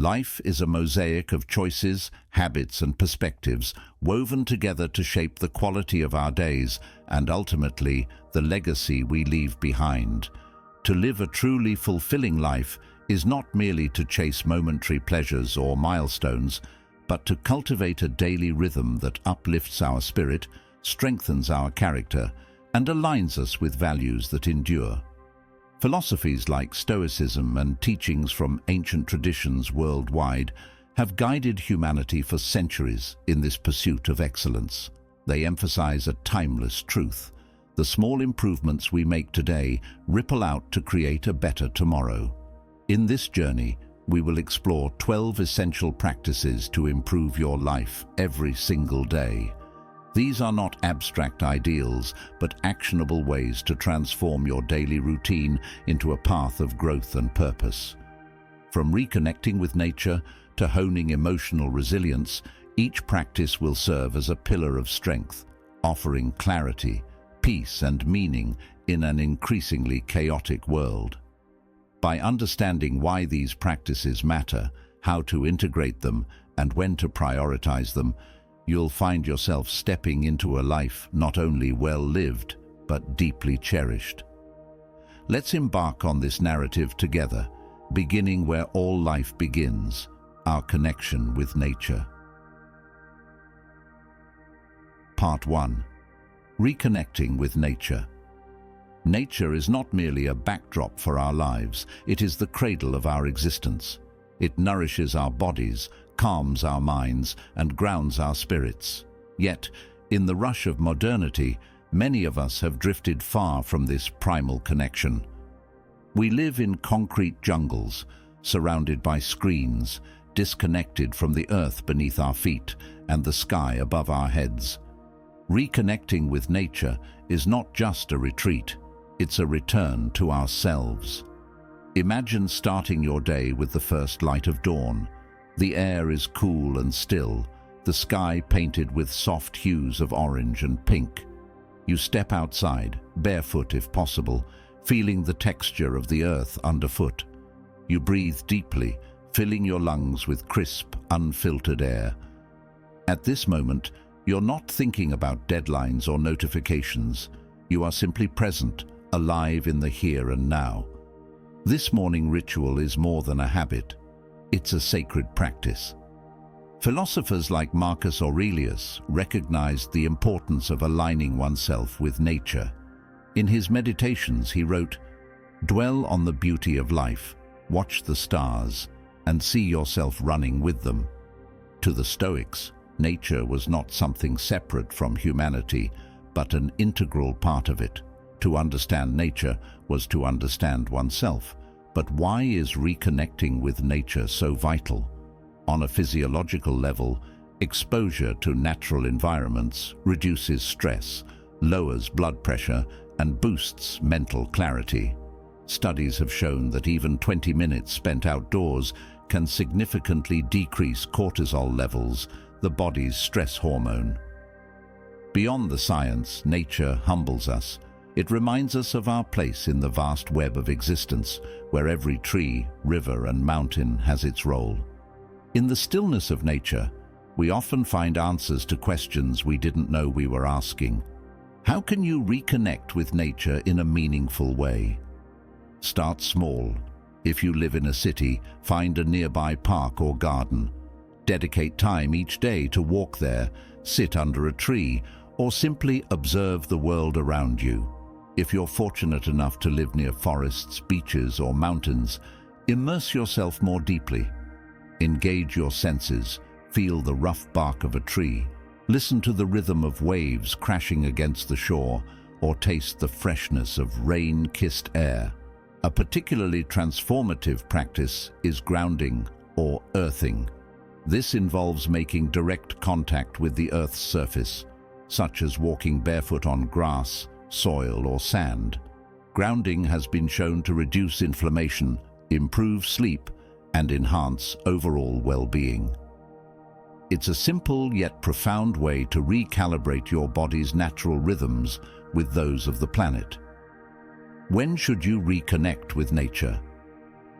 Life is a mosaic of choices, habits, and perspectives woven together to shape the quality of our days and ultimately the legacy we leave behind. To live a truly fulfilling life is not merely to chase momentary pleasures or milestones, but to cultivate a daily rhythm that uplifts our spirit, strengthens our character, and aligns us with values that endure. Philosophies like Stoicism and teachings from ancient traditions worldwide have guided humanity for centuries in this pursuit of excellence. They emphasize a timeless truth: the small improvements we make today ripple out to create a better tomorrow. In this journey, we will explore 12 essential practices to improve your life every single day. These are not abstract ideals, but actionable ways to transform your daily routine into a path of growth and purpose. From reconnecting with nature to honing emotional resilience, each practice will serve as a pillar of strength, offering clarity, peace, and meaning in an increasingly chaotic world. By understanding why these practices matter, how to integrate them, and when to prioritize them, you'll find yourself stepping into a life not only well-lived, but deeply cherished. Let's embark on this narrative together, beginning where all life begins, our connection with nature. Part 1. Reconnecting with nature. Nature is not merely a backdrop for our lives, it is the cradle of our existence. It nourishes our bodies, calms our minds, and grounds our spirits. Yet, in the rush of modernity, many of us have drifted far from this primal connection. We live in concrete jungles, surrounded by screens, disconnected from the earth beneath our feet and the sky above our heads. Reconnecting with nature is not just a retreat, it's a return to ourselves. Imagine starting your day with the first light of dawn. The air is cool and still, the sky painted with soft hues of orange and pink. You step outside, barefoot if possible, feeling the texture of the earth underfoot. You breathe deeply, filling your lungs with crisp, unfiltered air. At this moment, you're not thinking about deadlines or notifications. You are simply present, alive in the here and now. This morning ritual is more than a habit. It's a sacred practice. Philosophers like Marcus Aurelius recognized the importance of aligning oneself with nature. In his meditations, he wrote, "Dwell on the beauty of life, watch the stars, and see yourself running with them." To the Stoics, nature was not something separate from humanity, but an integral part of it. To understand nature was to understand oneself. But why is reconnecting with nature so vital? On a physiological level, exposure to natural environments reduces stress, lowers blood pressure, and boosts mental clarity. Studies have shown that even 20 minutes spent outdoors can significantly decrease cortisol levels, the body's stress hormone. Beyond the science, nature humbles us. It reminds us of our place in the vast web of existence, where every tree, river, and mountain has its role. In the stillness of nature, we often find answers to questions we didn't know we were asking. How can you reconnect with nature in a meaningful way? Start small. If you live in a city, find a nearby park or garden. Dedicate time each day to walk there, sit under a tree, or simply observe the world around you. If you're fortunate enough to live near forests, beaches, or mountains, immerse yourself more deeply. Engage your senses, feel the rough bark of a tree, listen to the rhythm of waves crashing against the shore, or taste the freshness of rain-kissed air. A particularly transformative practice is grounding or earthing. This involves making direct contact with the Earth's surface, such as walking barefoot on grass, soil, or sand. Grounding has been shown to reduce inflammation, improve sleep, and enhance overall well-being. It's a simple yet profound way to recalibrate your body's natural rhythms with those of the planet. When should you reconnect with nature?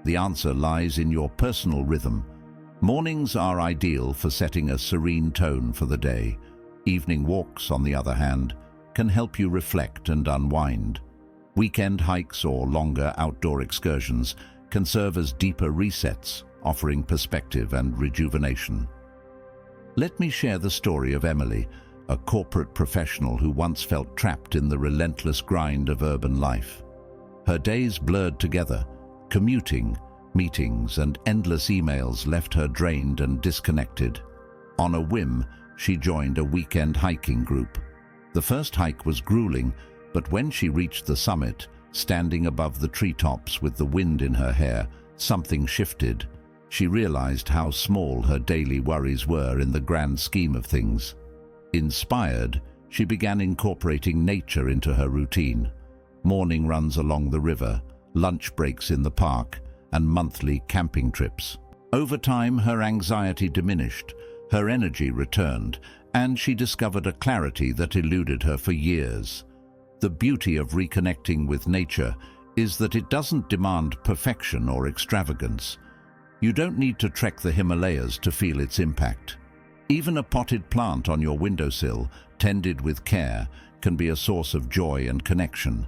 The answer lies in your personal rhythm. Mornings are ideal for setting a serene tone for the day. Evening walks, on the other hand, can help you reflect and unwind. Weekend hikes or longer outdoor excursions can serve as deeper resets, offering perspective and rejuvenation. Let me share the story of Emily, a corporate professional who once felt trapped in the relentless grind of urban life. Her days blurred together. Commuting, meetings, and endless emails left her drained and disconnected. On a whim, she joined a weekend hiking group. The first hike was grueling, but when she reached the summit, standing above the treetops with the wind in her hair, something shifted. She realized how small her daily worries were in the grand scheme of things. Inspired, she began incorporating nature into her routine. Morning runs along the river, lunch breaks in the park, and monthly camping trips. Over time, her anxiety diminished, her energy returned, and she discovered a clarity that eluded her for years. The beauty of reconnecting with nature is that it doesn't demand perfection or extravagance. You don't need to trek the Himalayas to feel its impact. Even a potted plant on your windowsill, tended with care, can be a source of joy and connection.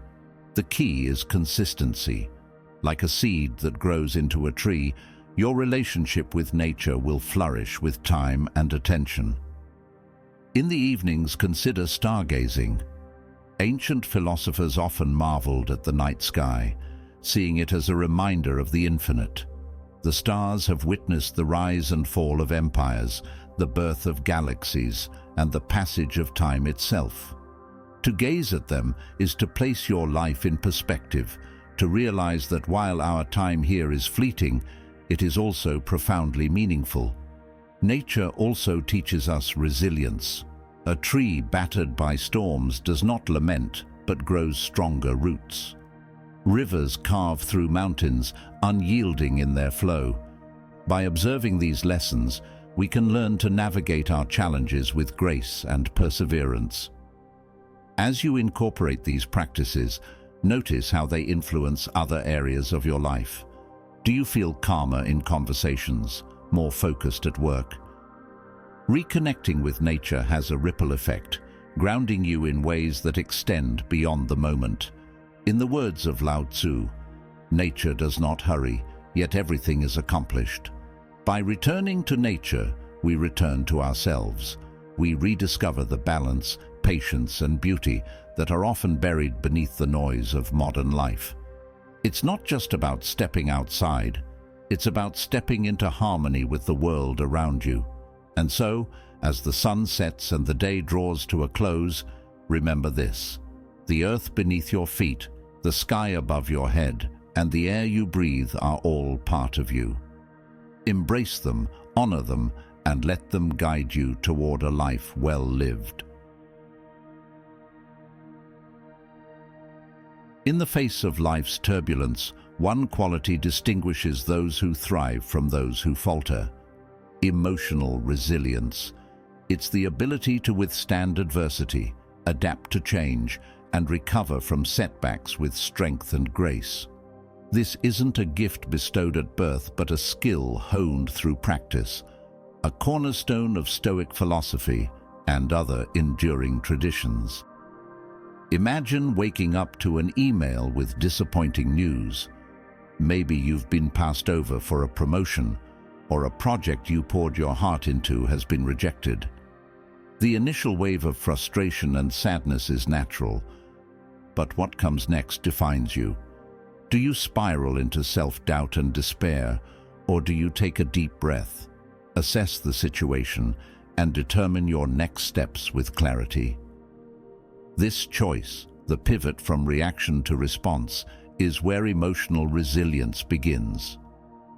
The key is consistency. Like a seed that grows into a tree, your relationship with nature will flourish with time and attention. In the evenings, consider stargazing. Ancient philosophers often marveled at the night sky, seeing it as a reminder of the infinite. The stars have witnessed the rise and fall of empires, the birth of galaxies, and the passage of time itself. To gaze at them is to place your life in perspective, to realize that while our time here is fleeting, it is also profoundly meaningful. Nature also teaches us resilience. A tree battered by storms does not lament, but grows stronger roots. Rivers carve through mountains, unyielding in their flow. By observing these lessons, we can learn to navigate our challenges with grace and perseverance. As you incorporate these practices, notice how they influence other areas of your life. Do you feel calmer in conversations, more focused at work? Reconnecting with nature has a ripple effect, grounding you in ways that extend beyond the moment. In the words of Lao Tzu, nature does not hurry, yet everything is accomplished. By returning to nature, we return to ourselves. We rediscover the balance, patience, and beauty that are often buried beneath the noise of modern life. It's not just about stepping outside, it's about stepping into harmony with the world around you. And so, as the sun sets and the day draws to a close, remember this: the earth beneath your feet, the sky above your head, and the air you breathe are all part of you. Embrace them, honor them, and let them guide you toward a life well lived. In the face of life's turbulence, one quality distinguishes those who thrive from those who falter: emotional resilience. It's the ability to withstand adversity, adapt to change, and recover from setbacks with strength and grace. This isn't a gift bestowed at birth, but a skill honed through practice, a cornerstone of Stoic philosophy and other enduring traditions. Imagine waking up to an email with disappointing news. Maybe you've been passed over for a promotion, or a project you poured your heart into has been rejected. The initial wave of frustration and sadness is natural, but what comes next defines you. Do you spiral into self-doubt and despair, or do you take a deep breath, assess the situation, and determine your next steps with clarity? This choice, the pivot from reaction to response, is where emotional resilience begins.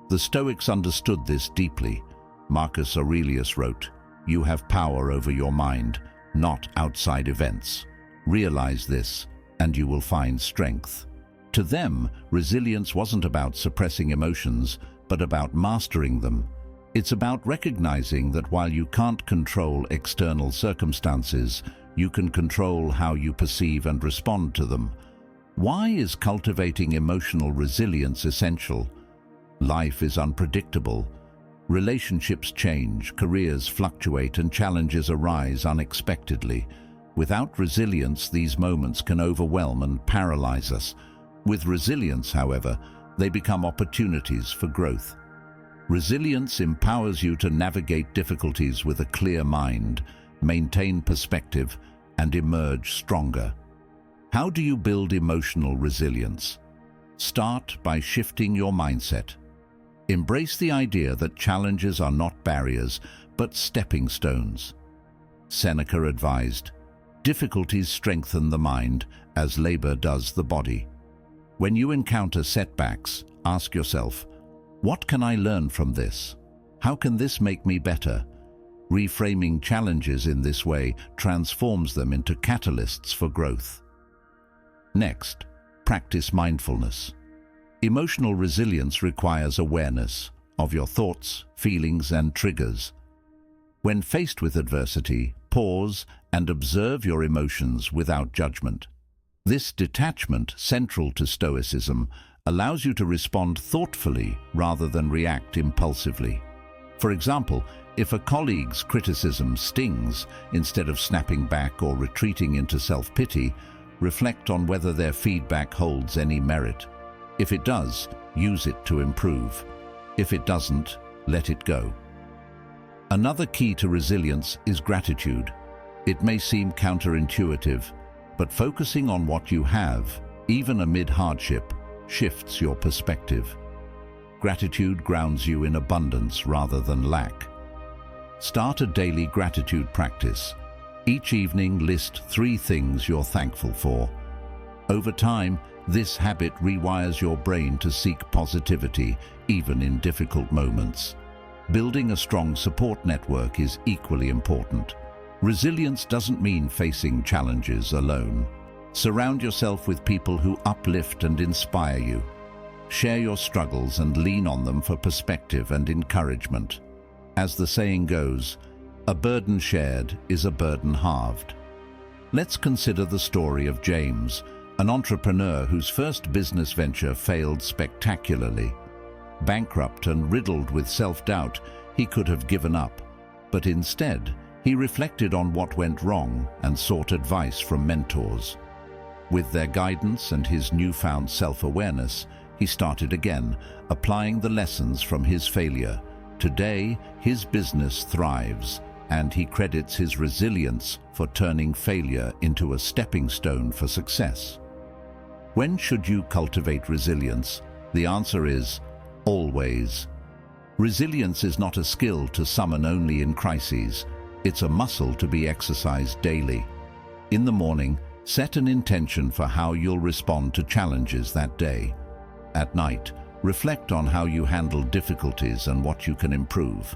The Stoics understood this deeply. Marcus Aurelius wrote, "You have power over your mind, not outside events. Realize this, and you will find strength." To them, resilience wasn't about suppressing emotions, but about mastering them. It's about recognizing that while you can't control external circumstances, you can control how you perceive and respond to them. Why is cultivating emotional resilience essential? Life is unpredictable. Relationships change, careers fluctuate, and challenges arise unexpectedly. Without resilience, these moments can overwhelm and paralyze us. With resilience, however, they become opportunities for growth. Resilience empowers you to navigate difficulties with a clear mind, maintain perspective, and emerge stronger. How do you build emotional resilience? Start by shifting your mindset. Embrace the idea that challenges are not barriers, but stepping stones. Seneca advised, "Difficulties strengthen the mind, as labor does the body." When you encounter setbacks, ask yourself, what can I learn from this? How can this make me better? Reframing challenges in this way transforms them into catalysts for growth. Next, practice mindfulness. Emotional resilience requires awareness of your thoughts, feelings, and triggers. When faced with adversity, pause and observe your emotions without judgment. This detachment, central to Stoicism, allows you to respond thoughtfully rather than react impulsively. For example, if a colleague's criticism stings, instead of snapping back or retreating into self-pity, reflect on whether their feedback holds any merit. If it does, use it to improve. If it doesn't, let it go. Another key to resilience is gratitude. It may seem counterintuitive, but focusing on what you have, even amid hardship, shifts your perspective. Gratitude grounds you in abundance rather than lack. Start a daily gratitude practice. Each evening, list 3 things you're thankful for. Over time, this habit rewires your brain to seek positivity, even in difficult moments. Building a strong support network is equally important. Resilience doesn't mean facing challenges alone. Surround yourself with people who uplift and inspire you. Share your struggles and lean on them for perspective and encouragement. As the saying goes, a burden shared is a burden halved. Let's consider the story of James, an entrepreneur whose first business venture failed spectacularly. Bankrupt and riddled with self-doubt, he could have given up, but instead, he reflected on what went wrong and sought advice from mentors. With their guidance and his newfound self-awareness, he started again, applying the lessons from his failure. Today, his business thrives, and he credits his resilience for turning failure into a stepping stone for success. When should you cultivate resilience? The answer is always. Resilience is not a skill to summon only in crises. It's a muscle to be exercised daily. In the morning, set an intention for how you'll respond to challenges that day. At night, reflect on how you handled difficulties and what you can improve.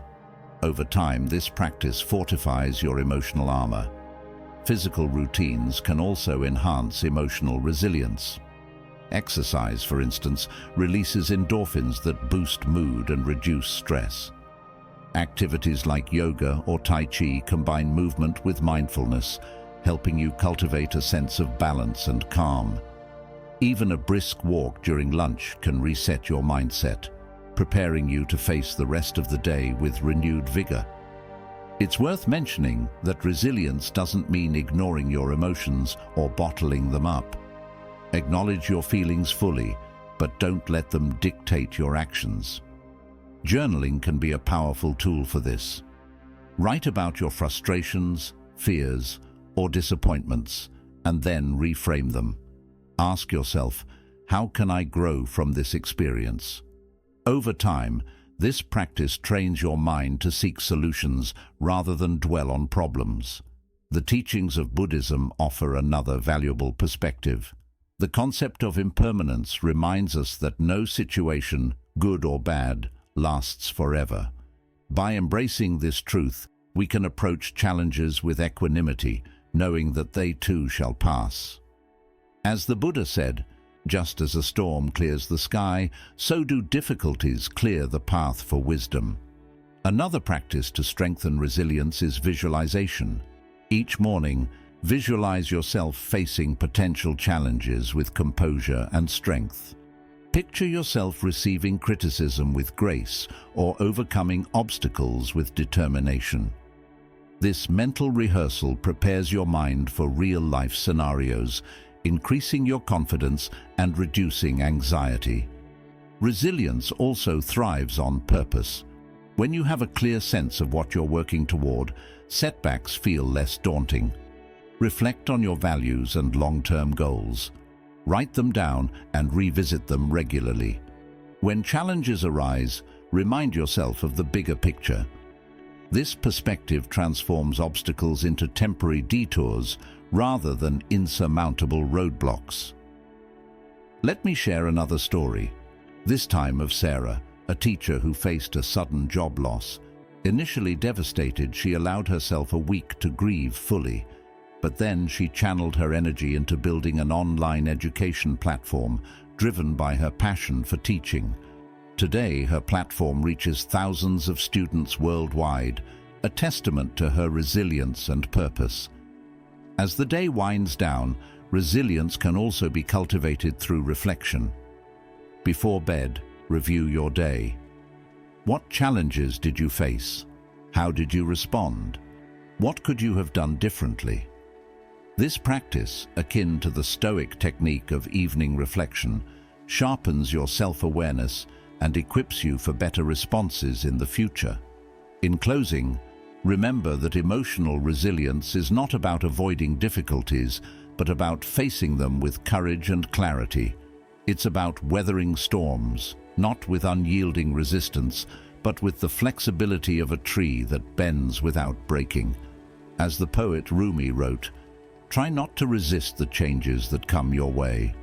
Over time, this practice fortifies your emotional armor. Physical routines can also enhance emotional resilience. Exercise, for instance, releases endorphins that boost mood and reduce stress. Activities like yoga or Tai Chi combine movement with mindfulness, helping you cultivate a sense of balance and calm. Even a brisk walk during lunch can reset your mindset, preparing you to face the rest of the day with renewed vigor. It's worth mentioning that resilience doesn't mean ignoring your emotions or bottling them up. Acknowledge your feelings fully, but don't let them dictate your actions. Journaling can be a powerful tool for this. Write about your frustrations, fears, or disappointments, and then reframe them. Ask yourself, how can I grow from this experience? Over time, this practice trains your mind to seek solutions rather than dwell on problems. The teachings of Buddhism offer another valuable perspective. The concept of impermanence reminds us that no situation, good or bad, lasts forever. By embracing this truth, we can approach challenges with equanimity, knowing that they too shall pass. As the Buddha said, just as a storm clears the sky, so do difficulties clear the path for wisdom. Another practice to strengthen resilience is visualization. Each morning, visualize yourself facing potential challenges with composure and strength. Picture yourself receiving criticism with grace or overcoming obstacles with determination. This mental rehearsal prepares your mind for real-life scenarios, increasing your confidence and reducing anxiety. Resilience also thrives on purpose. When you have a clear sense of what you're working toward, setbacks feel less daunting. Reflect on your values and long-term goals. Write them down and revisit them regularly. When challenges arise, remind yourself of the bigger picture. This perspective transforms obstacles into temporary detours rather than insurmountable roadblocks. Let me share another story, this time of Sarah, a teacher who faced a sudden job loss. Initially devastated, she allowed herself a week to grieve fully. But then she channeled her energy into building an online education platform driven by her passion for teaching. Today, her platform reaches thousands of students worldwide, a testament to her resilience and purpose. As the day winds down, resilience can also be cultivated through reflection. Before bed, review your day. What challenges did you face? How did you respond? What could you have done differently? This practice, akin to the Stoic technique of evening reflection, sharpens your self-awareness and equips you for better responses in the future. In closing, remember that emotional resilience is not about avoiding difficulties, but about facing them with courage and clarity. It's about weathering storms, not with unyielding resistance, but with the flexibility of a tree that bends without breaking. As the poet Rumi wrote, "Try not to resist the changes that come your way.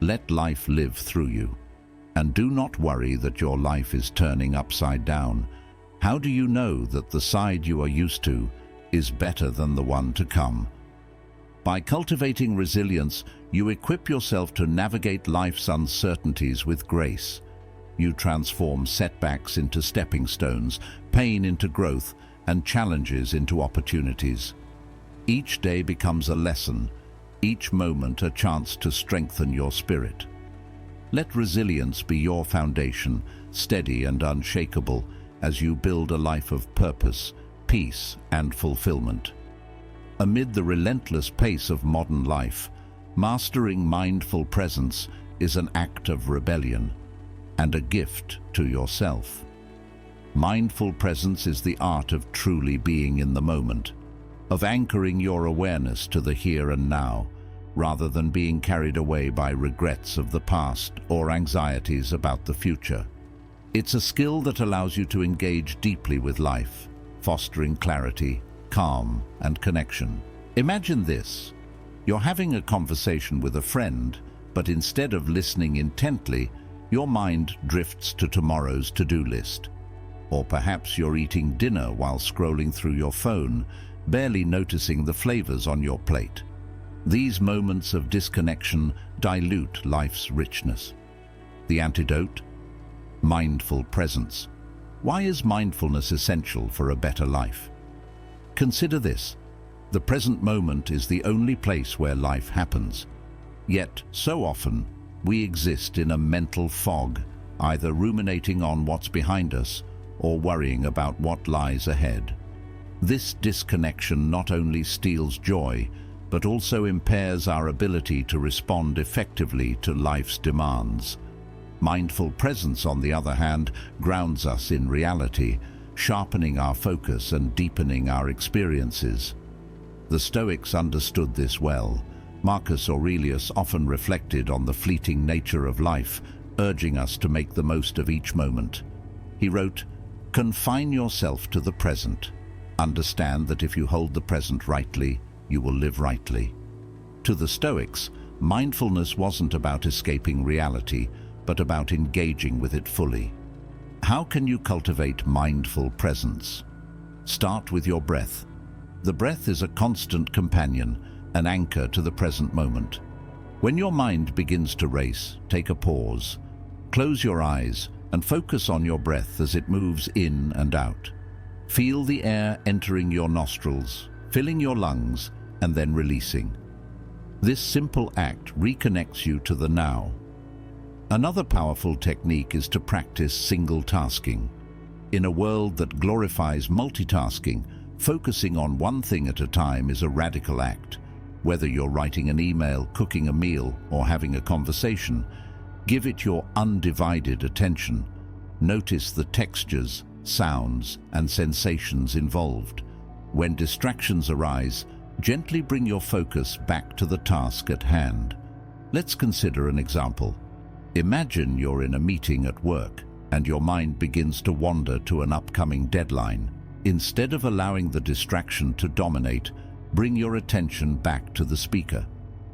Let life live through you. And do not worry that your life is turning upside down. How do you know that the side you are used to is better than the one to come?" By cultivating resilience, you equip yourself to navigate life's uncertainties with grace. You transform setbacks into stepping stones, pain into growth, and challenges into opportunities. Each day becomes a lesson, each moment a chance to strengthen your spirit. Let resilience be your foundation, steady and unshakable, as you build a life of purpose, peace, and fulfillment. Amid the relentless pace of modern life, mastering mindful presence is an act of rebellion and a gift to yourself. Mindful presence is the art of truly being in the moment, of anchoring your awareness to the here and now, rather than being carried away by regrets of the past or anxieties about the future. It's a skill that allows you to engage deeply with life, fostering clarity, calm, and connection. Imagine this. You're having a conversation with a friend, but instead of listening intently, your mind drifts to tomorrow's to-do list. Or perhaps you're eating dinner while scrolling through your phone, barely noticing the flavors on your plate. These moments of disconnection dilute life's richness. The antidote? Mindful presence. Why is mindfulness essential for a better life? Consider this. The present moment is the only place where life happens. Yet, so often, we exist in a mental fog, either ruminating on what's behind us or worrying about what lies ahead. This disconnection not only steals joy, but also impairs our ability to respond effectively to life's demands. Mindful presence, on the other hand, grounds us in reality, sharpening our focus and deepening our experiences. The Stoics understood this well. Marcus Aurelius often reflected on the fleeting nature of life, urging us to make the most of each moment. He wrote, "Confine yourself to the present. Understand that if you hold the present rightly, you will live rightly." To the Stoics, mindfulness wasn't about escaping reality, but about engaging with it fully. How can you cultivate mindful presence? Start with your breath. The breath is a constant companion, an anchor to the present moment. When your mind begins to race, take a pause. Close your eyes and focus on your breath as it moves in and out. Feel the air entering your nostrils, filling your lungs, and then releasing. This simple act reconnects you to the now. Another powerful technique is to practice single tasking. In a world that glorifies multitasking, focusing on one thing at a time is a radical act. Whether you're writing an email, cooking a meal, or having a conversation, give it your undivided attention. Notice the textures, sounds, and sensations involved. When distractions arise, gently bring your focus back to the task at hand. Let's consider an example. Imagine you're in a meeting at work and your mind begins to wander to an upcoming deadline. Instead of allowing the distraction to dominate, bring your attention back to the speaker.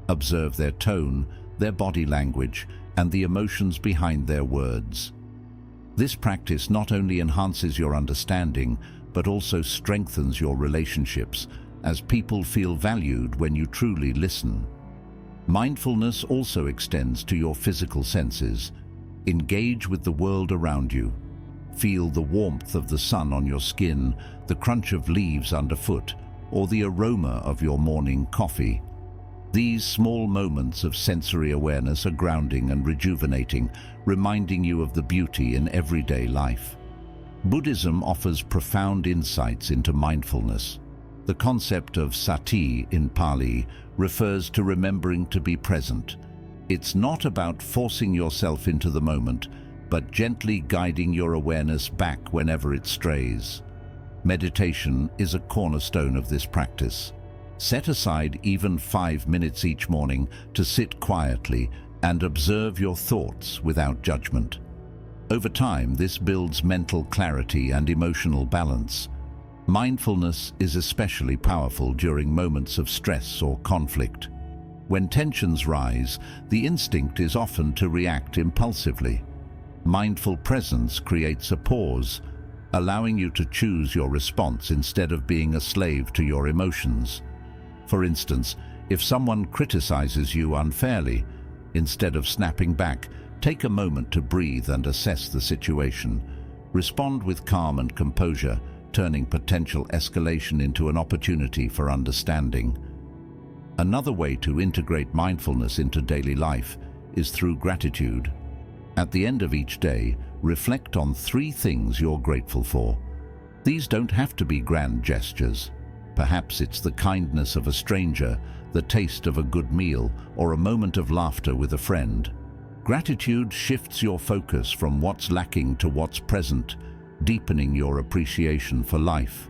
Observe their tone, their body language, and the emotions behind their words. This practice not only enhances your understanding, but also strengthens your relationships, as people feel valued when you truly listen. Mindfulness also extends to your physical senses. Engage with the world around you. Feel the warmth of the sun on your skin, the crunch of leaves underfoot, or the aroma of your morning coffee. These small moments of sensory awareness are grounding and rejuvenating, reminding you of the beauty in everyday life. Buddhism offers profound insights into mindfulness. The concept of sati in Pali refers to remembering to be present. It's not about forcing yourself into the moment, but gently guiding your awareness back whenever it strays. Meditation is a cornerstone of this practice. Set aside even 5 minutes each morning to sit quietly and observe your thoughts without judgment. Over time, this builds mental clarity and emotional balance. Mindfulness is especially powerful during moments of stress or conflict. When tensions rise, the instinct is often to react impulsively. Mindful presence creates a pause, allowing you to choose your response instead of being a slave to your emotions. For instance, if someone criticizes you unfairly, instead of snapping back, take a moment to breathe and assess the situation. Respond with calm and composure, turning potential escalation into an opportunity for understanding. Another way to integrate mindfulness into daily life is through gratitude. At the end of each day, reflect on 3 things you're grateful for. These don't have to be grand gestures. Perhaps it's the kindness of a stranger, the taste of a good meal, or a moment of laughter with a friend. Gratitude shifts your focus from what's lacking to what's present, deepening your appreciation for life.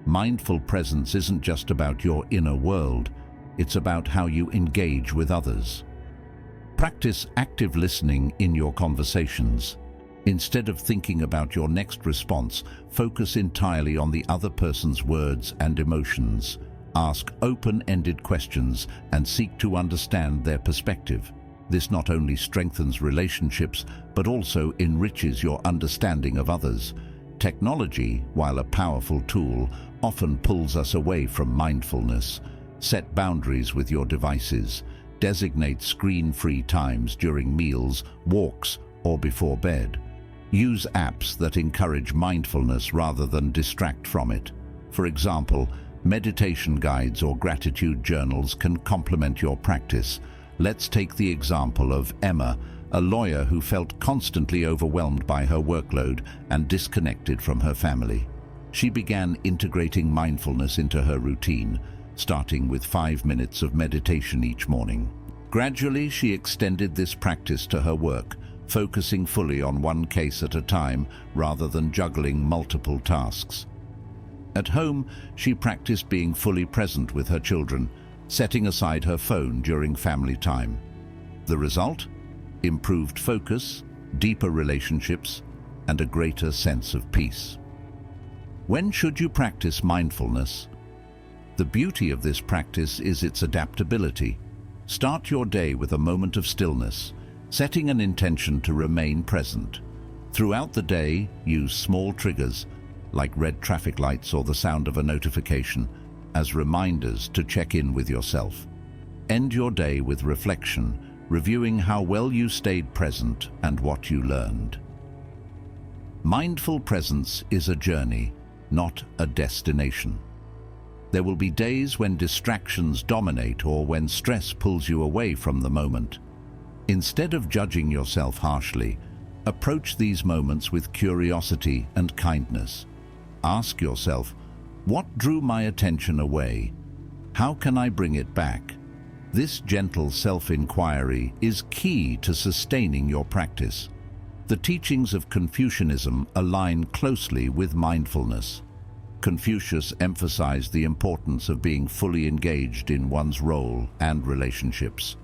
Mindful presence isn't just about your inner world, it's about how you engage with others. Practice active listening in your conversations. Instead of thinking about your next response, focus entirely on the other person's words and emotions. Ask open-ended questions and seek to understand their perspective. This not only strengthens relationships, but also enriches your understanding of others. Technology, while a powerful tool, often pulls us away from mindfulness. Set boundaries with your devices. Designate screen-free times during meals, walks, or before bed. Use apps that encourage mindfulness rather than distract from it. For example, meditation guides or gratitude journals can complement your practice. Let's take the example of Emma, a lawyer who felt constantly overwhelmed by her workload and disconnected from her family. She began integrating mindfulness into her routine, starting with 5 minutes of meditation each morning. Gradually, she extended this practice to her work, focusing fully on one case at a time rather than juggling multiple tasks. At home, she practiced being fully present with her children, setting aside her phone during family time. The result? Improved focus, deeper relationships, and a greater sense of peace. When should you practice mindfulness? The beauty of this practice is its adaptability. Start your day with a moment of stillness, setting an intention to remain present. Throughout the day, use small triggers, like red traffic lights or the sound of a notification, as reminders to check in with yourself. End your day with reflection, reviewing how well you stayed present and what you learned. Mindful presence is a journey, not a destination. There will be days when distractions dominate or when stress pulls you away from the moment. Instead of judging yourself harshly, approach these moments with curiosity and kindness. Ask yourself, what drew my attention away? How can I bring it back? This gentle self-inquiry is key to sustaining your practice. The teachings of Confucianism align closely with mindfulness. Confucius emphasized the importance of being fully engaged in one's role and relationships.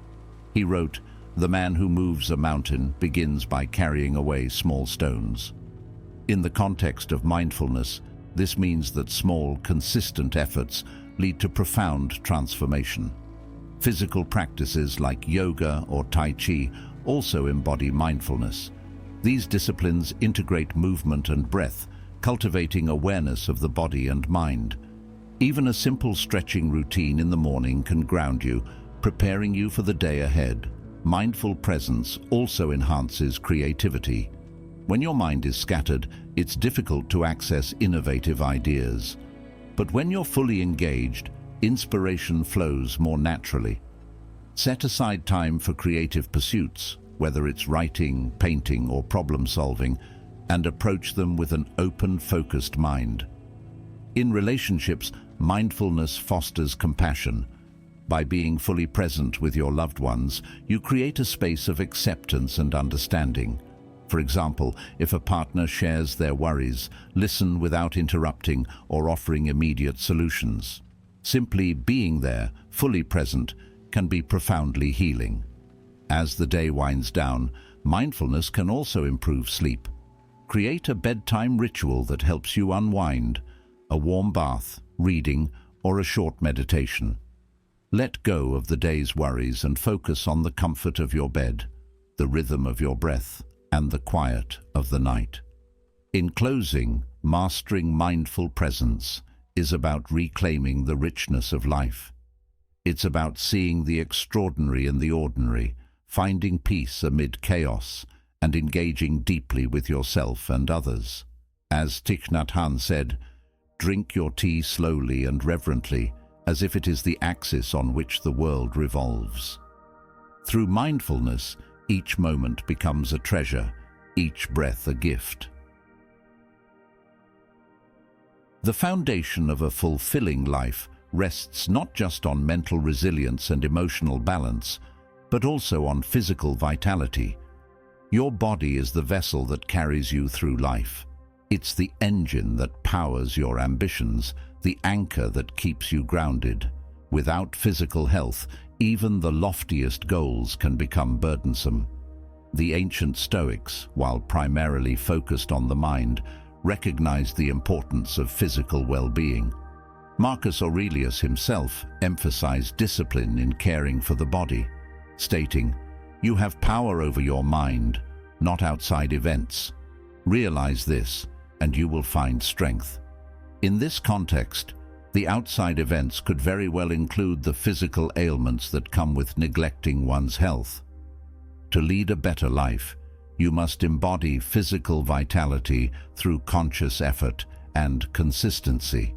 He wrote, "The man who moves a mountain begins by carrying away small stones." In the context of mindfulness, this means that small, consistent efforts lead to profound transformation. Physical practices like yoga or Tai Chi also embody mindfulness. These disciplines integrate movement and breath, cultivating awareness of the body and mind. Even a simple stretching routine in the morning can ground you, preparing you for the day ahead. Mindful presence also enhances creativity. When your mind is scattered, it's difficult to access innovative ideas. But when you're fully engaged, inspiration flows more naturally. Set aside time for creative pursuits, whether it's writing, painting, or problem solving, and approach them with an open, focused mind. In relationships, mindfulness fosters compassion. By being fully present with your loved ones, you create a space of acceptance and understanding. For example, if a partner shares their worries, listen without interrupting or offering immediate solutions. Simply being there, fully present, can be profoundly healing. As the day winds down, mindfulness can also improve sleep. Create a bedtime ritual that helps you unwind, a warm bath, reading, or a short meditation. Let go of the day's worries and focus on the comfort of your bed, the rhythm of your breath, and the quiet of the night. In closing, mastering mindful presence is about reclaiming the richness of life. It's about seeing the extraordinary in the ordinary, finding peace amid chaos, and engaging deeply with yourself and others. As Thich Nhat Hanh said, "Drink your tea slowly and reverently, as if it is the axis on which the world revolves." Through mindfulness, each moment becomes a treasure, each breath a gift. The foundation of a fulfilling life rests not just on mental resilience and emotional balance, but also on physical vitality. Your body is the vessel that carries you through life. It's the engine that powers your ambitions, the anchor that keeps you grounded. Without physical health, even the loftiest goals can become burdensome. The ancient Stoics, while primarily focused on the mind, recognized the importance of physical well-being. Marcus Aurelius himself emphasized discipline in caring for the body, stating, "You have power over your mind, not outside events. Realize this, and you will find strength." In this context, the outside events could very well include the physical ailments that come with neglecting one's health. To lead a better life, you must embody physical vitality through conscious effort and consistency.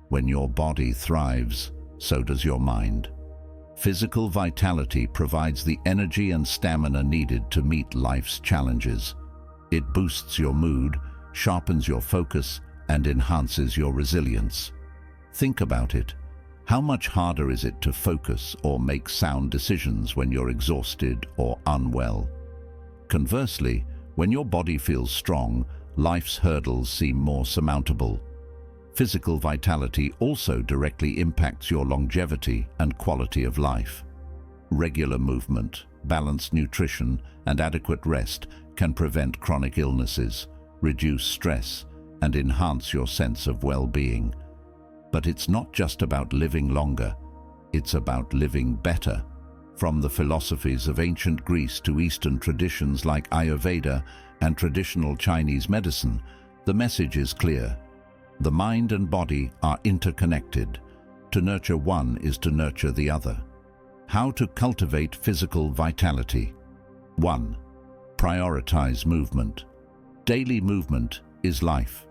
When your body thrives, so does your mind. Physical vitality provides the energy and stamina needed to meet life's challenges. It boosts your mood, sharpens your focus, and enhances your resilience. Think about it. How much harder is it to focus or make sound decisions when you're exhausted or unwell? Conversely, when your body feels strong, life's hurdles seem more surmountable. Physical vitality also directly impacts your longevity and quality of life. Regular movement, balanced nutrition, and adequate rest can prevent chronic illnesses, reduce stress, and enhance your sense of well-being. But it's not just about living longer, it's about living better. From the philosophies of ancient Greece to Eastern traditions like Ayurveda and traditional Chinese medicine, the message is clear. The mind and body are interconnected. To nurture one is to nurture the other. How to cultivate physical vitality? 1. Prioritize movement. Daily movement is life.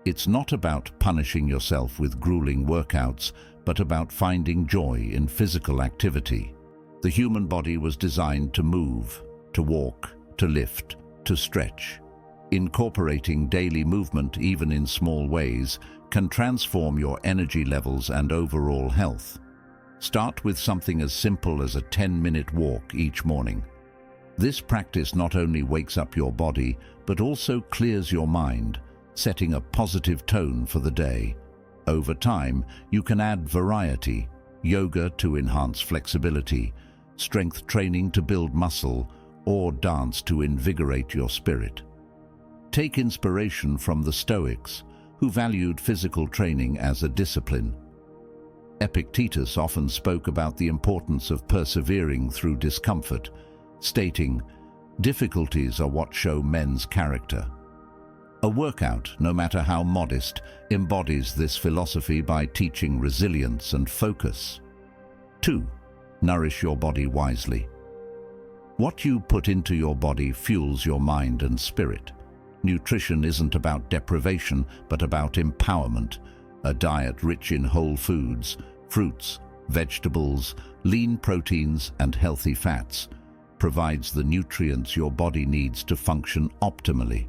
It's not about punishing yourself with grueling workouts, but about finding joy in physical activity. The human body was designed to move, to walk, to lift, to stretch. Incorporating daily movement, even in small ways, can transform your energy levels and overall health. Start with something as simple as a 10-minute walk each morning. This practice not only wakes up your body, but also clears your mind, setting a positive tone for the day. Over time, you can add variety, yoga to enhance flexibility, strength training to build muscle, or dance to invigorate your spirit. Take inspiration from the Stoics, who valued physical training as a discipline. Epictetus often spoke about the importance of persevering through discomfort, stating, "Difficulties are what show men's character." A workout, no matter how modest, embodies this philosophy by teaching resilience and focus. 2. Nourish your body wisely. What you put into your body fuels your mind and spirit. Nutrition isn't about deprivation, but about empowerment. A diet rich in whole foods, fruits, vegetables, lean proteins, and healthy fats provides the nutrients your body needs to function optimally.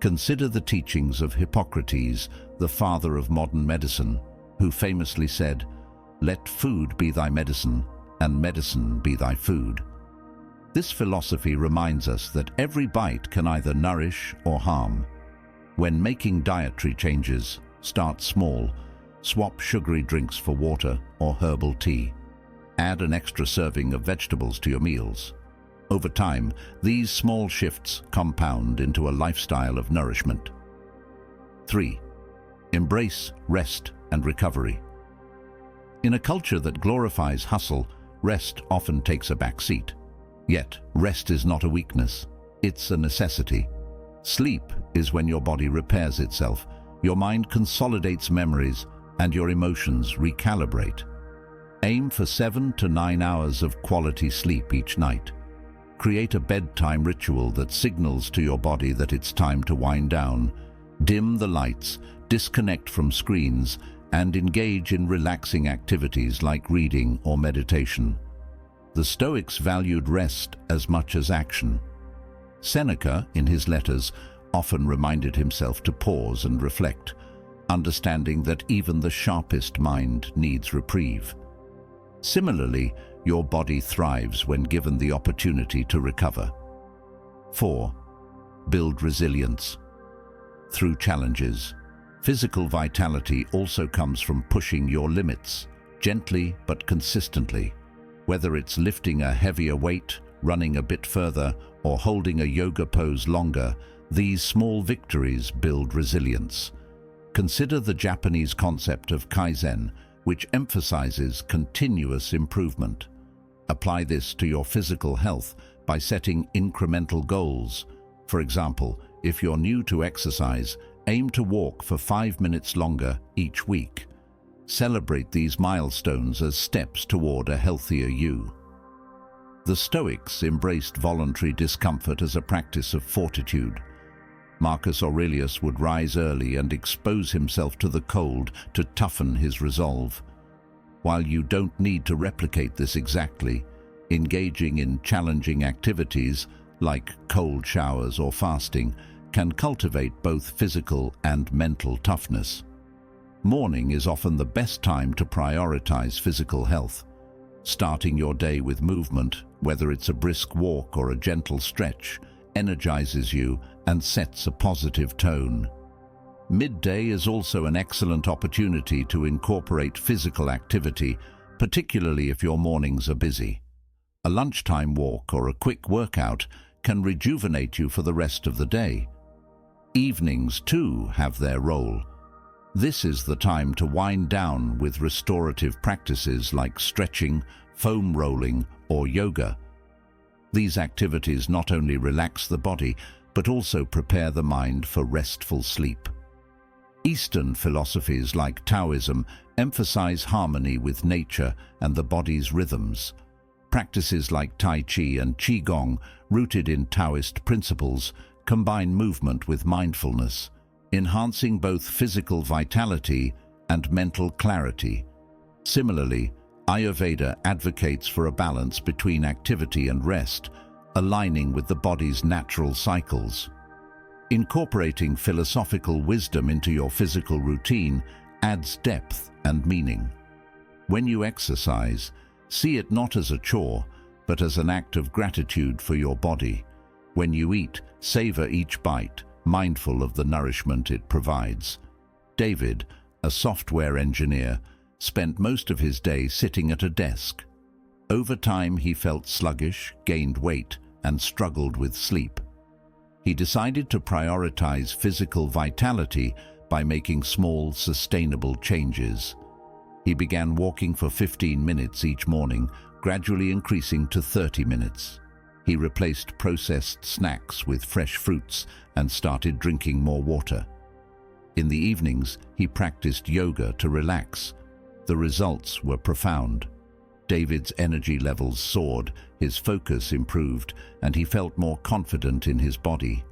Consider the teachings of Hippocrates, the father of modern medicine, who famously said, "Let food be thy medicine, and medicine be thy food." This philosophy reminds us that every bite can either nourish or harm. When making dietary changes, start small. Swap sugary drinks for water or herbal tea. Add an extra serving of vegetables to your meals. Over time, these small shifts compound into a lifestyle of nourishment. 3. Embrace rest and recovery. In a culture that glorifies hustle, rest often takes a back seat. Yet, rest is not a weakness, it's a necessity. Sleep is when your body repairs itself, your mind consolidates memories, and your emotions recalibrate. Aim for 7 to 9 hours of quality sleep each night. Create a bedtime ritual that signals to your body that it's time to wind down. Dim the lights, disconnect from screens, and engage in relaxing activities like reading or meditation. The Stoics valued rest as much as action. Seneca, in his letters, often reminded himself to pause and reflect, understanding that even the sharpest mind needs reprieve. Similarly, your body thrives when given the opportunity to recover. 4. Build resilience. Through challenges, physical vitality also comes from pushing your limits, gently but consistently. Whether it's lifting a heavier weight, running a bit further, or holding a yoga pose longer, these small victories build resilience. Consider the Japanese concept of kaizen, which emphasizes continuous improvement. Apply this to your physical health by setting incremental goals. For example, if you're new to exercise, aim to walk for 5 minutes longer each week. Celebrate these milestones as steps toward a healthier you. The Stoics embraced voluntary discomfort as a practice of fortitude. Marcus Aurelius would rise early and expose himself to the cold to toughen his resolve. While you don't need to replicate this exactly, engaging in challenging activities like cold showers or fasting can cultivate both physical and mental toughness. Morning is often the best time to prioritize physical health. Starting your day with movement, whether it's a brisk walk or a gentle stretch, energizes you and sets a positive tone. Midday is also an excellent opportunity to incorporate physical activity, particularly if your mornings are busy. A lunchtime walk or a quick workout can rejuvenate you for the rest of the day. Evenings, too, have their role. This is the time to wind down with restorative practices like stretching, foam rolling, or yoga. These activities not only relax the body, but also prepare the mind for restful sleep. Eastern philosophies like Taoism emphasize harmony with nature and the body's rhythms. Practices like Tai Chi and Qigong, rooted in Taoist principles, combine movement with mindfulness, enhancing both physical vitality and mental clarity. Similarly, Ayurveda advocates for a balance between activity and rest, aligning with the body's natural cycles. Incorporating philosophical wisdom into your physical routine adds depth and meaning. When you exercise, see it not as a chore, but as an act of gratitude for your body. When you eat, savor each bite, mindful of the nourishment it provides. David, a software engineer, spent most of his day sitting at a desk. Over time, he felt sluggish, gained weight, and struggled with sleep. He decided to prioritize physical vitality by making small, sustainable changes. He began walking for 15 minutes each morning, gradually increasing to 30 minutes. He replaced processed snacks with fresh fruits and started drinking more water. In the evenings, he practiced yoga to relax. The results were profound. David's energy levels soared, his focus improved, and he felt more confident in his body.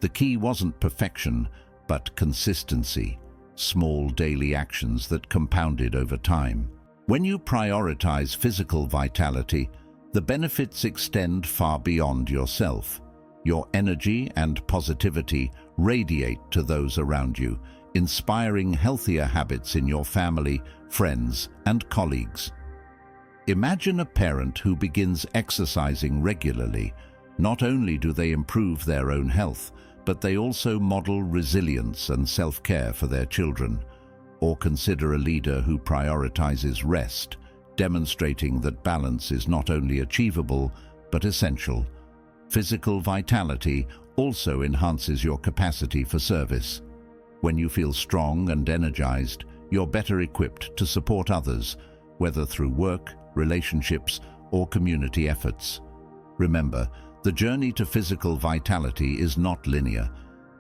The key wasn't perfection, but consistency, small daily actions that compounded over time. When you prioritize physical vitality, the benefits extend far beyond yourself. Your energy and positivity radiate to those around you, inspiring healthier habits in your family, friends, and colleagues. Imagine a parent who begins exercising regularly. Not only do they improve their own health, but they also model resilience and self-care for their children. Or consider a leader who prioritizes rest, demonstrating that balance is not only achievable, but essential. Physical vitality also enhances your capacity for service. When you feel strong and energized, you're better equipped to support others, whether through work, relationships, or community efforts. Remember, the journey to physical vitality is not linear.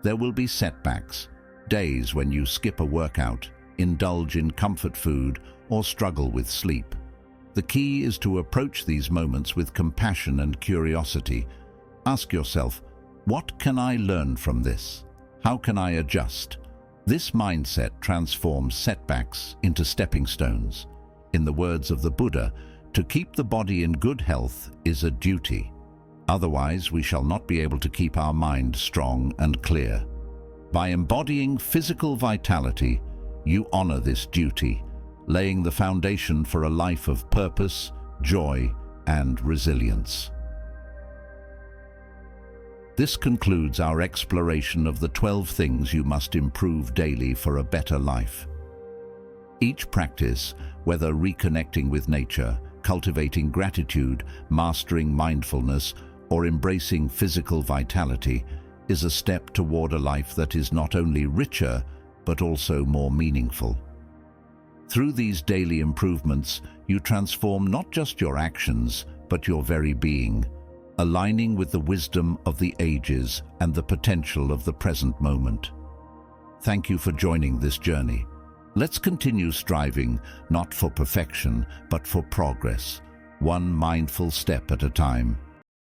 There will be setbacks, days when you skip a workout, indulge in comfort food, or struggle with sleep. The key is to approach these moments with compassion and curiosity. Ask yourself, what can I learn from this? How can I adjust? This mindset transforms setbacks into stepping stones. In the words of the Buddha, to keep the body in good health is a duty. Otherwise, we shall not be able to keep our mind strong and clear. By embodying physical vitality, you honor this duty, laying the foundation for a life of purpose, joy, and resilience. This concludes our exploration of the 12 things you must improve daily for a better life. Each practice, whether reconnecting with nature, cultivating gratitude, mastering mindfulness, or embracing physical vitality, is a step toward a life that is not only richer, but also more meaningful. Through these daily improvements, you transform not just your actions, but your very being, aligning with the wisdom of the ages and the potential of the present moment. Thank you for joining this journey. Let's continue striving, not for perfection, but for progress, one mindful step at a time.